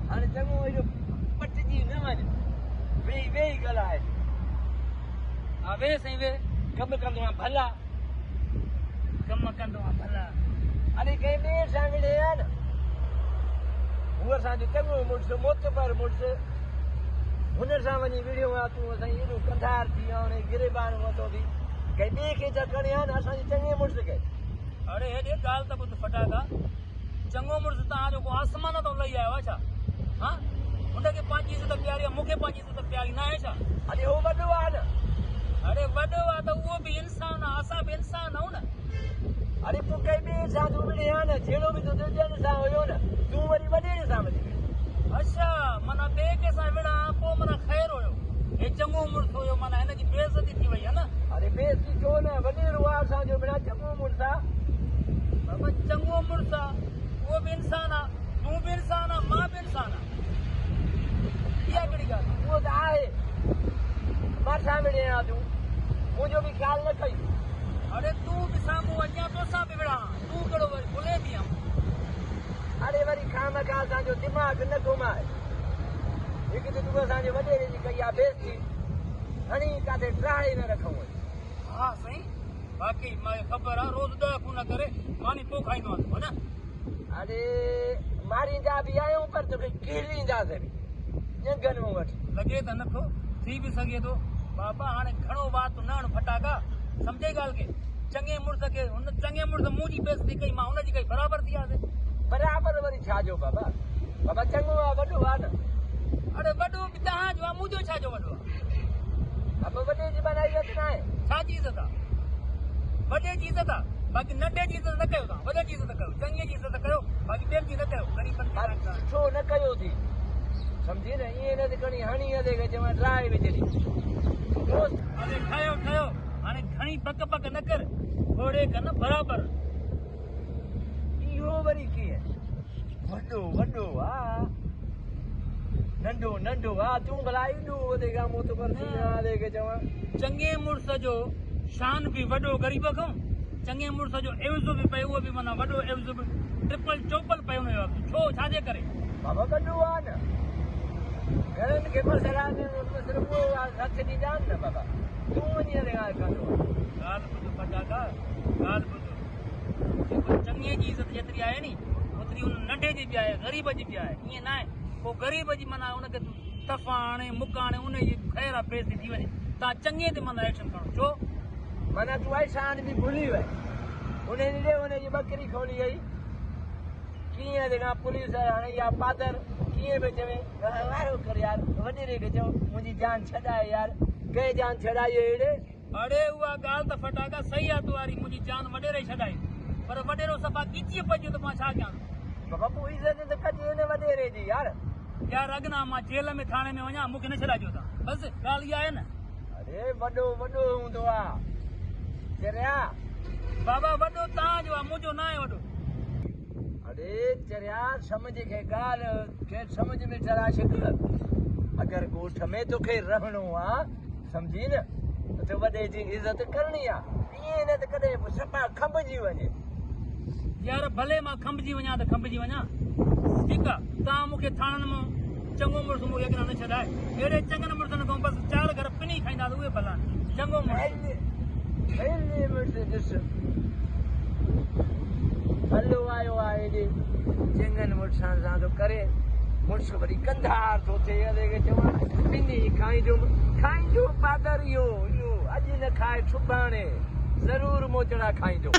हाणे चङो इहो पटिजी न वञ वेही वेही ॻाल्हाए हा वे साईं वे कमु कंदो आहियां भला कम कंदो आहियां भला अरे कंहिं ॿिए सां विढ़े आहे न हूअ असांजो चङो मुड़ुसु मोतबर मुड़ुसु हुन सां वञी विढ़ियो आहे तूं असांजी एॾो कंधार थी विया हुन गिरेबान वरितो थी कंहिं ॿिए खे त खणे आहे न असांजे चङे मुड़ुस खे अरे हेॾे ॻाल्हि त ॿुध फटाका चङो मुड़ुसु तव्हांजो को आसमान तां लही आयो आहे छा हा हुनखे पंहिंजी इज़त प्यारी आहे मूंखे पंहिंजी इज़त प्यारी न आहे छा अरे उहो वॾो आहे न अरे वॾो आहे त उहो बि इंसान आहे असां बि इंसान आहियूं न अरे तूं कंहिं ॿिए सां तूं विढ़े आहे न जहिड़ो बि तूं ॼण सां हुयो न तूं वरी वॾेरे सां वञी अच्छा माना ॿिए कंहिंसां विढ़ा पोइ माना ख़ैरु हुयो हे चङो मुड़ुसु हुयो माना हिनजी बेइज़ती थी वई आहे न अरे बेइज़ती छो न वॾेरो आहे असांजो बिना चङो मुड़ुसु आहे बाबा चङो मुड़ुसु आहे उहो बि इंसान आहे तूं बि इंसान आहे मां बि इंसान आहे इहा कहिड़ी ॻाल्हि आहे उहो त आहे मां छा विढ़े आहियां तूं मुंहिंजो बि ख़्यालु न कई अरे तूं बि साम्हूं अञा तोसां बि विढ़ा तूं कहिड़ो वरी भुले थी आहीं अरे वरी खामखा असांजो दिमाग़ न घुमाए हिकु त तूं असांजे वॾेरे जी कई आहे बेइज़ती हणी किथे ट्राए न रखूं हा साईं बाक़ी मूंखे ख़बर आहे रोज़ 10 खून करे मानी पोइ खाईंदो आहियां न अरे मारींदा बि आहियूं पर तोखे कीलींदासीं बि ॼंगनि मूं वटि लॻे त नथो थी बि सघे थो बाबा हाणे घणो वात न हण फटाका सम्झे ॻाल्हि खे चङे मुड़ुस खे हुन चङे मुड़ुस मुंहिंजी बेइज़ती कई मां हुनजी कई बराबरि थी वियासीं बराबरि वरी छा जो बाबा बाबा चङो आहे वॾो आहे न अरे वॾो बि तव्हांजो आहे मुंहिंजो छाजो वॾो आहे बाबा वॾे जी माना इज़त न आहे छाजी इज़त आहे वॾे जी इज़त आहे बाक़ी नंढे जी इज़त न कयो तव्हां वॾे जी इज़त कयो चङे जी इज़त कयो बाक़ी ॿियनि जी न कयो ग़रीबनि खे छो न कयो थी सम्झी न ईअं न त खणी हणी हले के चवां ट्राए विझड़ी अरे ठहियो ठहियो हाणे घणी पक पक न कर थोरे कन बराबरि इहो वरी कीअं वॾो वॾो आहे नंढो नंढो आहे तूं भला एॾो वधीक मोतबर थी हले के चवां चङे मुड़ुस जो शान बि वॾो ग़रीब खां चङे मुड़ुस जो एवज़ो बि पए उहो बि माना वॾो एवज़ो बि ट्रिपल चोपल पियो हुयो छो छाजे करे बाबा वॾो आहे न घणनि खे मसर आहे सिर्फ़ु उहो हथ ॾींदा आहिनि न बाबा तूं वञी हले ॻाल्हि कंदो ॻाल्हि ॿुध फटाका ॻाल्हि ॿुध जेको चङे जी इज़त जेतिरी आहे नी ओतिरी हुन नंढे जी बि आहे ग़रीब जी बि आहे ईअं न आहे पोइ ग़रीब जी माना हुनखे तफ़ा हाणे मुक हाणे उनजी ख़ैर आहे बेइज़ती थी वञे तव्हां चङे ते माना एक्शन खणो छो माना तूं आइशान बि भुली वई उन ॾे हुनजी बकरी खोली वई कीअं जेका पुलिस हाणे इहा पादर कीअं पियो चवे वारो कर यार वॾेरे खे चओ मुंहिंजी जान छॾाए यार कंहिं जान छॾाई हेॾे अरे उहा ॻाल्हि त फटाका सही आहे तुम्हारी मुंहिंजी जान वॾेरे छॾाई पर वॾेरो सफ़ा कीचीअ पइजी त मां छा कयां बाबा पोइ इज़त त कजे हिन वॾेरे जी यार यार अॻिना मां जेल में थाणे में वञा मूंखे न छॾाइजो तव्हां बसि ॻाल्हि इहा आहे न अरे वॾो वॾो हूंदो आहे चरिया बाबा वॾो तव्हांजो आहे मुंहिंजो न आहे वॾो अरे चरिया समझ खे ॻाल्हि खे समझ में चरा छिक अगरि ॻोठ में तोखे रहणो आहे सम्झी न त वॾे जी इज़त करणी आहे ईअं न त कॾहिं सफ़ा खंभजी वञे यार भले मां खंभजी वञा त खंभजी वञा ठीकु आहे तव्हां मूंखे थाणनि मां चङो मुड़ुसु मूंखे अॻियां न छॾाए अहिड़े चङनि मुड़ुसनि खां बसि 4 घर पिनी खाईंदा त उहे भला चङो मुड़ुसु ॾिस हलो आयो आहे हेॾे चङनि मुड़ुसनि सां थो करे मुड़ुसु वरी कंधार थो थिए हले के चवां पिनी खाईंदो पादर इहो अॼु न खाए सुभाणे ज़रूरु मोचड़ा खाईंदो